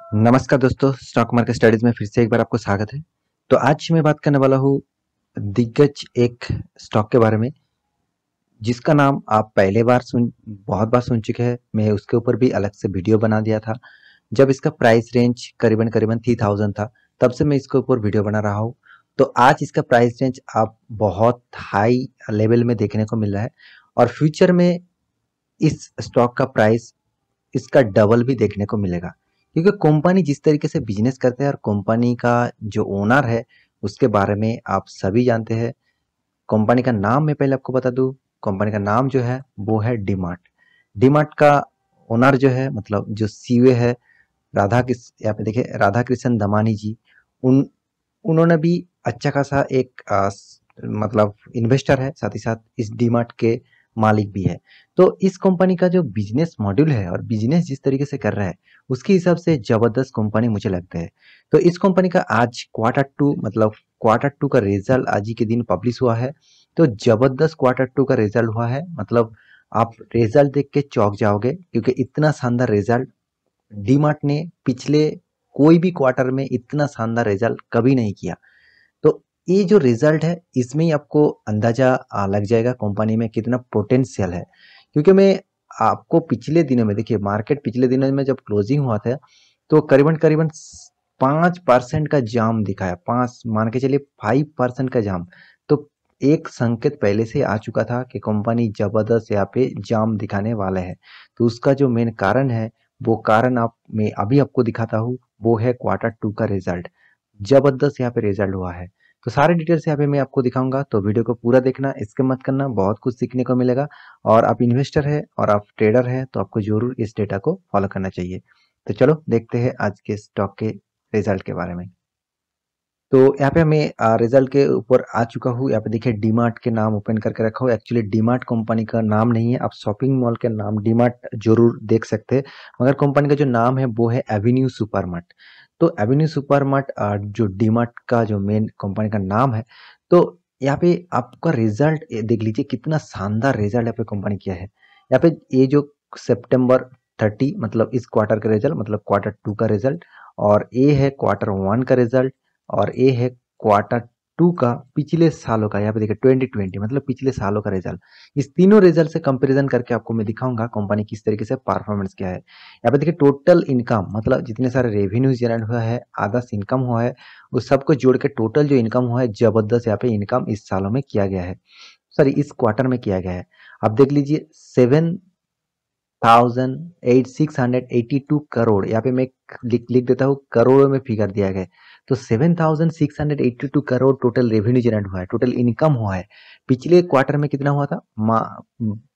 नमस्कार दोस्तों, stock market studies में फिर से एक बार आपको स्वागत है। तो आज मैं बात करने वाला हूँ दिग्गज एक स्टॉक के बारे में, जिसका नाम आप पहले बहुत बार सुन चुके हैं। मैं उसके ऊपर भी अलग से वीडियो बना दिया था जब इसका प्राइस रेंज करीबन करीबन 3000 था। तब से मैं इसके ऊपर वीडियो बना रहा हूँ। तो आज इसका प्राइस रेंज आप बहुत हाई लेवल में देखने को मिल रहा है और फ्यूचर में इस स्टॉक का प्राइस इसका डबल भी देखने को मिलेगा, क्योंकि कंपनी जिस तरीके से बिजनेस करते हैं और कंपनी का जो ओनर है उसके बारे में आप सभी जानते हैं। कंपनी का नाम मैं पहले आपको बता दूं, कंपनी का नाम जो है वो है डीमार्ट। डीमार्ट का ओनर जो है, मतलब जो सीईओ है, राधा कृष्ण, यहाँ पे देखिए राधा कृष्ण दमानी जी। उन उन्होंने भी अच्छा खासा एक मतलब इन्वेस्टर है, साथ ही साथ इस डीमार्ट के मालिक भी है। तो इस कंपनी का जो बिजनेस मॉड्यूल है और बिजनेस जिस तरीके से कर रहा है उसके हिसाब से जबरदस्त कंपनी मुझे लगता है। तो इस कंपनी का आज क्वार्टर 2 मतलब क्वार्टर 2 का रिजल्ट आज ही के दिन पब्लिश हुआ है। तो जबरदस्त क्वार्टर 2 का रिजल्ट हुआ है, मतलब आप रिजल्ट देख के चौंक जाओगे, क्योंकि इतना शानदार रिजल्ट डीमार्ट ने पिछले कोई भी क्वार्टर में इतना शानदार रिजल्ट कभी नहीं किया। तो ये जो रिजल्ट है इसमें ही आपको अंदाजा लग जाएगा कंपनी में कितना पोटेंशियल है। क्योंकि मैं आपको पिछले दिनों में, देखिए मार्केट पिछले दिनों में जब क्लोजिंग हुआ था तो करीबन करीबन 5% का जाम दिखाया, 5 मान के चलिए 5% का जाम। तो एक संकेत पहले से आ चुका था कि कंपनी जबरदस्त यहाँ पे जाम दिखाने वाला है। तो उसका जो मेन कारण है वो कारण आप मैं अभी आपको दिखाता हूँ, वो है क्वार्टर 2 का रिजल्ट। जबरदस्त यहाँ पे रिजल्ट हुआ है। तो सारे डिटेल्स यहाँ पे मैं आपको दिखाऊंगा, तो वीडियो को पूरा देखना, स्किप मत करना, बहुत कुछ सीखने को मिलेगा। और आप इन्वेस्टर है और आप ट्रेडर है तो आपको जरूर इस डेटा को फॉलो करना चाहिए। तो चलो देखते हैं आज के स्टॉक के रिजल्ट के बारे में। तो यहाँ पे मैं रिजल्ट के ऊपर आ चुका हूँ। यहाँ पे देखिए डीमार्ट के नाम ओपन करके रखा हूँ। एक्चुअली डीमार्ट कंपनी का नाम नहीं है, आप शॉपिंग मॉल के नाम डीमार्ट जरूर देख सकते हैं, मगर कंपनी का जो नाम है वो है एवेन्यू सुपरमार्ट। तो एवेन्यू सुपरमार्ट जो डीमार्ट का जो मेन कंपनी का नाम है। तो यहाँ पे आपका रिजल्ट देख लीजिए, कितना शानदार रिजल्ट यहाँ पे कंपनी किया है। यहाँ पे ये जो September 30 मतलब इस क्वार्टर का रिजल्ट, मतलब क्वार्टर 2 का रिजल्ट, और ये है क्वार्टर 1 का रिजल्ट, और ये है क्वार्टर 2 का पिछले सालों का। यहाँ पे देखिए 2020 मतलब पिछले सालों का रिजल्ट। इस तीनों रिजल्ट से कंपैरिजन करके आपको मैं दिखाऊंगा कंपनी किस तरीके से परफॉर्मेंस किया है। यहाँ पे देखिए टोटल इनकम, मतलब जितने सारे रेवेन्यू जनरेट हुआ है, आदर्श इनकम हुआ है, उस सबको जोड़ के टोटल जो इनकम हुआ है, जबरदस्त यहाँ पे इनकम इस सालों में किया गया है, सॉरी इस क्वार्टर में किया गया है। आप देख लीजिए 7,682 करोड़, यहाँ पे मैं लिख देता हूँ, करोड़ों में फिगर दिया गया है। तो 7,682 करोड़ टोटल रेवेन्यू जनरेट हुआ है, टोटल इनकम हुआ है। पिछले क्वार्टर में कितना हुआ था?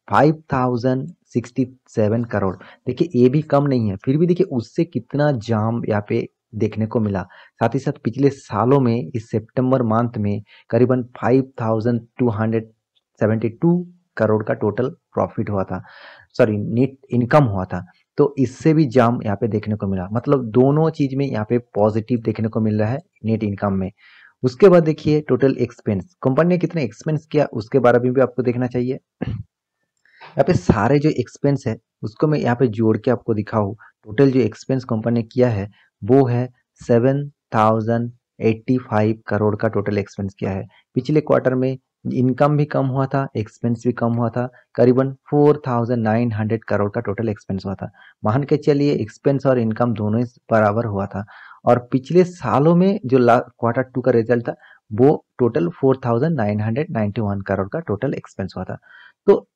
5,067 करोड़। देखिए ये भी कम नहीं है, फिर भी देखिए उससे कितना जाम यहाँ पे देखने को मिला। साथ ही साथ पिछले सालों में इस सितंबर मंथ में करीबन 5,272 करोड़ का टोटल प्रॉफिट हुआ था, सॉरी नेट इनकम हुआ था। तो इससे भी जाम यहाँ पे देखने को मिला, मतलब दोनों चीज में यहाँ पे पॉजिटिव देखने को मिल रहा है नेट इनकम में। उसके बाद देखिए टोटल एक्सपेंस, कंपनी ने कितना एक्सपेंस किया उसके बारे में भी आपको देखना चाहिए। यहाँ पे सारे जो एक्सपेंस है उसको मैं यहाँ पे जोड़ के आपको दिखाऊँ। टोटल जो एक्सपेंस कंपनी ने किया है वो है 7,085 करोड़ का टोटल एक्सपेंस किया है। पिछले क्वार्टर में इनकम भी कम हुआ था, एक्सपेंस भी कम हुआ था, करीबन 4,900 करोड़ का टोटल एक्सपेंस हुआ था। मान के चलिए एक्सपेंस और इनकम दोनों ही बराबर हुआ था। और पिछले सालों में जो क्वार्टर 2 का रिजल्ट था वो टोटल 4,991 करोड़ का टोटल एक्सपेंस हुआ था। तो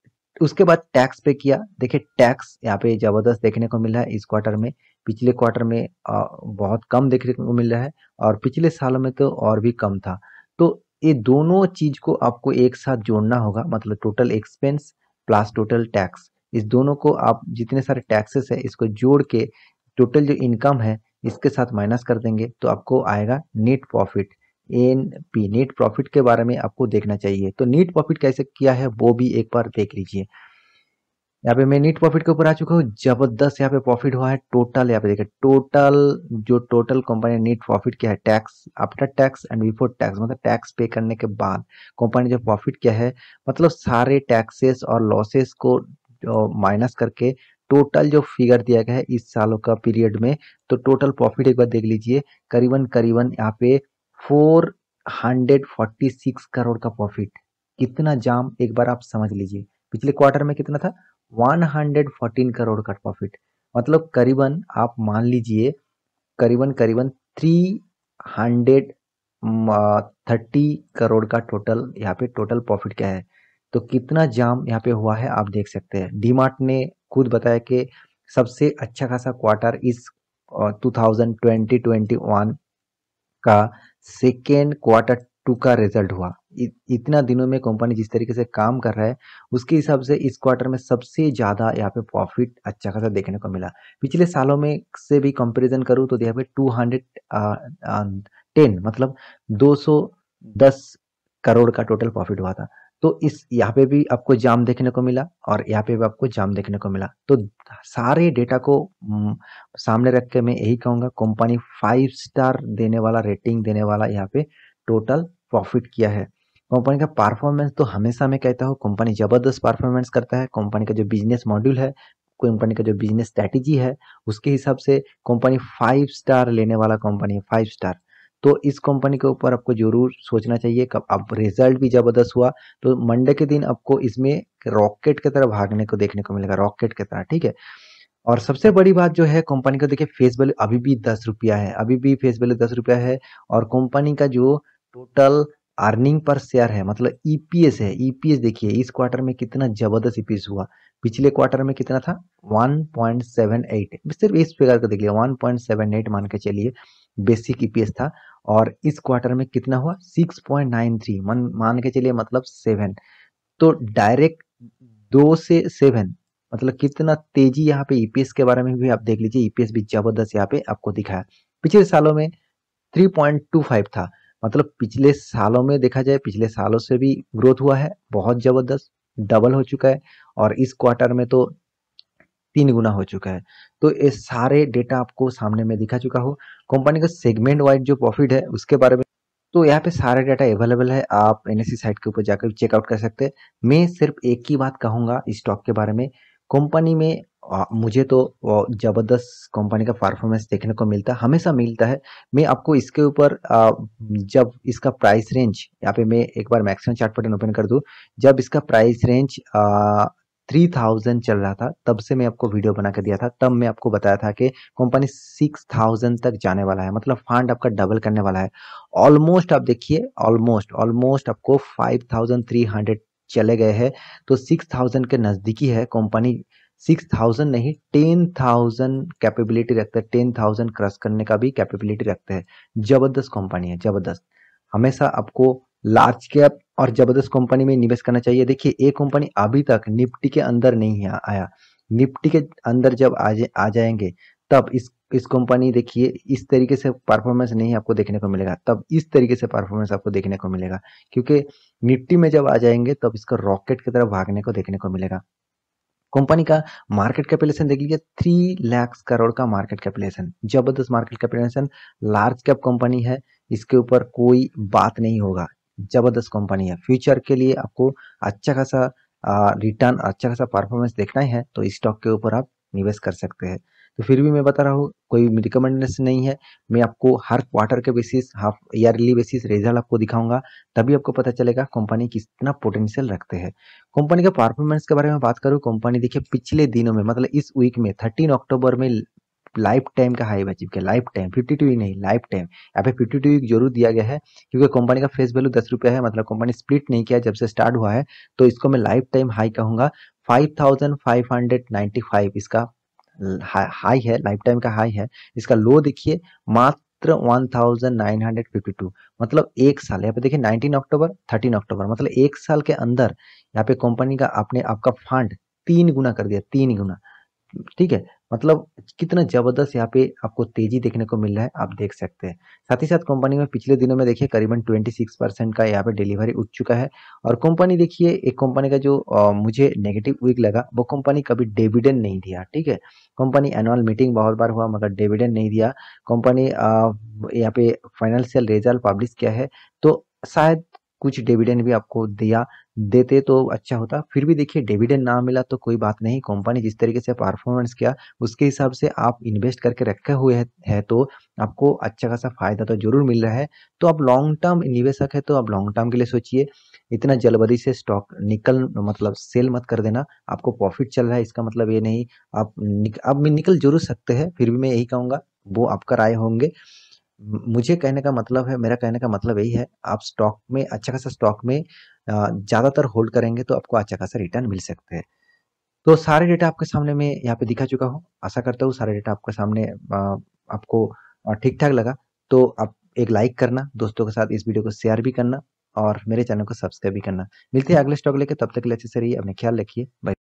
उसके बाद टैक्स पे किया, देखिए टैक्स यहाँ पे जबरदस्त देखने को मिल रहा है इस क्वार्टर में। पिछले क्वार्टर में बहुत कम देखने को मिल रहा है, और पिछले सालों में तो और भी कम था। तो ये दोनों चीज को आपको एक साथ जोड़ना होगा, मतलब total expense plus total tax, इस दोनों को आप जितने सारे टैक्सेस है इसको जोड़ के टोटल जो इनकम है इसके साथ माइनस कर देंगे तो आपको आएगा net profit. NP net profit के बारे में आपको देखना चाहिए। तो नेट प्रॉफिट कैसे किया है वो भी एक बार देख लीजिए। यहाँ पे मैं नेट प्रॉफिट के ऊपर आ चुका हूँ, जबरदस्त यहाँ पे प्रॉफिट हुआ है टोटल। यहाँ पे देखिए टोटल जो टोटल कंपनी ने नेट प्रॉफिट किया है, tax after tax and before tax, मतलब टैक्स पे करने के बाद कंपनी जो प्रॉफिट किया है, मतलब सारे टैक्सेस और लॉसेस को माइनस करके टोटल जो फिगर दिया गया है इस सालों का पीरियड में, तो टोटल प्रॉफिट एक बार देख लीजिए, करीबन करीबन यहाँ पे 446 करोड़ का प्रॉफिट। कितना जाम एक बार आप समझ लीजिए। पिछले क्वार्टर में कितना था? 114 करोड़ का प्रॉफिट। मतलब करीबन आप मान लीजिए करीबन करीबन 330 करोड़ का टोटल यहाँ पे टोटल प्रॉफिट क्या है। तो कितना जाम यहाँ पे हुआ है आप देख सकते हैं। डीमार्ट ने खुद बताया कि सबसे अच्छा खासा क्वार्टर इस 2020-21 का सेकेंड क्वार्टर टू का रिजल्ट हुआ। इतना दिनों में कंपनी जिस तरीके से काम कर रहा है उसके हिसाब से इस क्वार्टर में सबसे ज़्यादा यहाँ पे प्रॉफिट अच्छा खासा देखने को मिला। पिछले सालों में से भी कंपैरिजन करूँ तो यहाँ पे 210 मतलब 210 करोड़ का टोटल प्रॉफिट हुआ था। तो इस यहाँ पे भी आपको जाम देखने को मिला और यहाँ पे भी आपको जाम देखने को मिला। तो सारे डेटा को सामने रख के मैं यही कहूँगा, कंपनी 5 स्टार देने वाला, रेटिंग देने वाला यहाँ पे टोटल प्रॉफिट किया है। कंपनी का परफॉर्मेंस तो हमेशा मैं कहता हूँ कंपनी जबरदस्त परफॉर्मेंस करता है। कंपनी का जो बिजनेस मॉड्यूल है, कंपनी का जो बिजनेस स्ट्रैटेजी है, उसके हिसाब से कंपनी 5 स्टार लेने वाला कंपनी है, 5 स्टार। तो इस कंपनी के ऊपर आपको जरूर सोचना चाहिए। कब अब रिजल्ट भी जबरदस्त हुआ तो मंडे के दिन आपको इसमें रॉकेट की तरह भागने को देखने को मिलेगा, रॉकेट की तरह, ठीक है। और सबसे बड़ी बात जो है कंपनी का, देखिए फेस वैल्यू अभी भी 10 रुपया है, अभी भी फेस वैल्यू 10 रुपया है। और कंपनी का जो टोटल अर्निंग पर शेयर है, मतलब ईपीएस है, ईपीएस देखिए इस क्वार्टर में कितना जबरदस्त ईपीएस हुआ। पिछले क्वार्टर में कितना था? 1.78। सिर्फ इस फिगर को देख लिया, 1.78 मान के चलिए बेसिक ईपीएस था। और इस क्वार्टर में कितना हुआ? 6.93 मान के चलिए, मतलब 7। तो डायरेक्ट 2 से 7, मतलब कितना तेजी यहाँ पे ईपीएस के बारे में भी आप देख लीजिए। ईपीएस भी जबरदस्त यहाँ पे आपको दिखाया। पिछले सालों में 3.25 था, मतलब पिछले सालों में देखा जाए पिछले सालों से भी ग्रोथ हुआ है, बहुत जबरदस्त, डबल हो चुका है। और इस क्वार्टर में तो 3 गुना हो चुका है। तो ये सारे डेटा आपको सामने में दिखा चुका हो। कंपनी का सेगमेंट वाइज जो प्रॉफिट है उसके बारे में तो यहाँ पे सारे डाटा अवेलेबल है, आप एनएससी साइट के ऊपर जाकर चेकआउट कर सकते हैं। मैं सिर्फ एक ही बात कहूँगा इस स्टॉक के बारे में, कंपनी में मुझे तो जबरदस्त कंपनी का परफॉर्मेंस देखने को मिलता है, हमेशा मिलता है। मैं आपको इसके ऊपर जब इसका प्राइस रेंज, यहाँ पे मैं एक बार मैक्सिमम चार्ट पैटर्न ओपन कर दूं, जब इसका प्राइस रेंज 3000 चल रहा था तब से मैं आपको वीडियो बना के दिया था। तब मैं आपको बताया था कि कंपनी 6000 तक जाने वाला है, मतलब फंड आपका डबल करने वाला है। ऑलमोस्ट आप देखिए, ऑलमोस्ट आपको 5300 चले गए हैं। तो 6000 के नजदीकी है कंपनी। 6000 नहीं, 10,000 कैपेबिलिटी रखता है, 10,000 क्रॉस करने का भी कैपेबिलिटी रखते हैं। जबरदस्त कंपनी है, जबरदस्त। हमेशा आपको लार्ज कैप और जबरदस्त कंपनी में निवेश करना चाहिए। देखिए ये कंपनी अभी तक निफ्टी के अंदर नहीं आया, निफ्टी के अंदर जब आ जाएंगे तब इस कंपनी देखिए इस तरीके से परफॉर्मेंस नहीं आपको देखने को मिलेगा, तब इस तरीके से परफॉर्मेंस आपको देखने को मिलेगा। क्योंकि निफ्टी में जब आ जाएंगे तब इसका रॉकेट की तरफ भागने को देखने को मिलेगा। कंपनी का मार्केट कैपिटलाइजेशन देख लीजिए, 3 लाख करोड़ का मार्केट कैपिटलाइजेशन, जबरदस्त market capitalisation. Large cap company है, इसके ऊपर कोई बात नहीं होगा। जबरदस्त कंपनी है, फ्यूचर के लिए आपको अच्छा खासा रिटर्न, अच्छा खासा परफॉर्मेंस देखना ही है तो इस स्टॉक के ऊपर आप निवेश कर सकते हैं। तो फिर भी मैं बता रहा हूँ, कोई रिकमेंडेशन नहीं है। मैं आपको हर क्वार्टर के basis, half yearly basis result आपको दिखाऊंगा, तभी आपको पता चलेगा कंपनी कितना पोटेंशियल रखते हैं। कंपनी का परफॉर्मेंस के बारे में बात करूं, कंपनी देखिए पिछले दिनों में, मतलब इस वीक में 13 अक्टूबर में लाइफ टाइम का हाई अचीव किया। लाइफ टाइम, 52 वीक नहीं, लाइफ टाइम। यहाँ पे 52 वीक जरूर दिया गया है क्योंकि कंपनी का फेस वैल्यू 10 रुपया है, मतलब कंपनी स्प्लिट नहीं किया जब से स्टार्ट हुआ है। तो इसको मैं लाइफ टाइम हाई कहूंगा। 5595 इसका हाई है, लाइफ टाइम का हाई है। इसका लो देखिए मात्र 1952, मतलब एक साल। यहाँ पे देखिए 19 अक्टूबर 13 अक्टूबर, मतलब एक साल के अंदर यहाँ पे कंपनी का आपने आपका फंड 3 गुना कर दिया, 3 गुना, ठीक है। मतलब कितना जबरदस्त यहाँ पे आपको तेजी देखने को मिल रहा है, आप देख सकते हैं। साथ ही साथ कंपनी में पिछले दिनों में देखिए करीबन 26% का यहाँ पे डिलीवरी उठ चुका है। और कंपनी देखिए, एक कंपनी का जो मुझे नेगेटिव वीक लगा, वो कंपनी कभी डिविडेंड नहीं दिया, ठीक है। कंपनी एनुअल मीटिंग बहुत बार हुआ मगर डिविडेंड नहीं दिया। कंपनी यहाँ पे फाइनेंशियल रिजल्ट पब्लिश किया है तो शायद कुछ डिविडेंड भी आपको दिया, देते तो अच्छा होता। फिर भी देखिए डिविडेंड ना मिला तो कोई बात नहीं, कंपनी जिस तरीके से परफॉर्मेंस किया उसके हिसाब से आप इन्वेस्ट करके रखे हुए है तो आपको अच्छा खासा फ़ायदा तो ज़रूर मिल रहा है। तो आप लॉन्ग टर्म निवेशक है तो आप लॉन्ग टर्म के लिए सोचिए। इतना जल्दबाज़ी से स्टॉक मतलब सेल मत कर देना। आपको प्रॉफ़िट चल रहा है इसका मतलब ये नहीं आप निकल ज़रूर सकते हैं, फिर भी मैं यही कहूँगा वो आपका राय होंगे। मुझे कहने का मतलब है, मेरा कहने का मतलब यही है, आप स्टॉक में अच्छा खासा स्टॉक में ज़्यादातर होल्ड करेंगे तो आपको अच्छा खासा रिटर्न मिल सकते हैं। तो सारे डेटा आपके सामने मैं यहाँ पे दिखा चुका हूँ। आशा करता हूँ सारे डेटा आपके सामने आपको ठीक-ठाक लगा। तो आप एक लाइक करना, दोस्तों के साथ इस वीडियो को शेयर भी करना और मेरे चैनल को सब्सक्राइब भी करना। मिलते हैं अगले स्टॉक लेके, तब तक के लिए अच्छे से रहिए, अपना ख्याल रखिए। बाय।